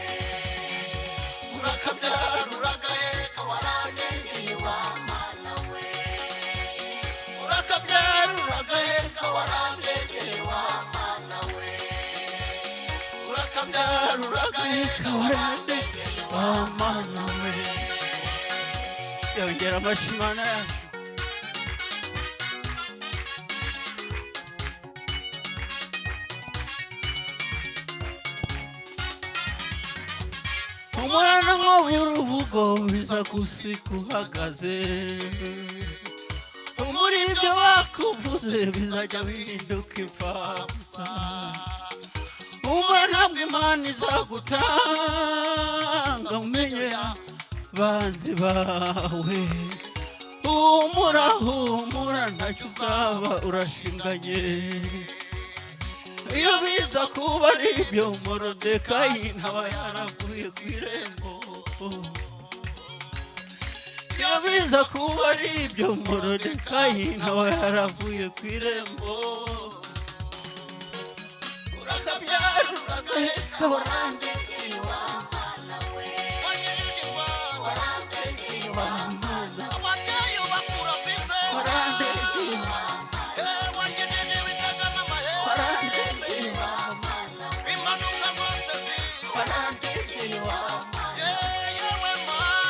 H: Urakabyara uragaheka warandengeye wa Mana we. Urakabyara uragaheka warandengeye wa Mana we. Urakabyara uragaheka warandengeye wa Mana we.
G: Yongera amashyi Imana yacu.
H: Umurana nk'urubugo biza gusika uhagaze. Muri ibyo bakuvuze bizajya bihinduka imfabusa. Umurana bw'Imana izagutanga umenye abanzi bawe. Humura humura ntacyo uzaba urashinganye. Iyo biza kuba ari ibyo Morodekayi ntaba yaravuye ku irembo. Iyo biza kuba ari ibyo Morodekayi ntaba yaravuye ku irembo. Urakabyara uragaheka warandengeye wa Mana we. Warandengeye wa Mana. Ababyeyi bakura bise warandengeye wa Mana. Wangejeje bitaga n'amahe warandengeye wa Mana. Impanuka zose ziza warandengeye wa Mana. Yewe Mana.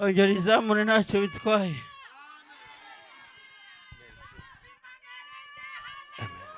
G: ongera izamure ntacyo bitwaye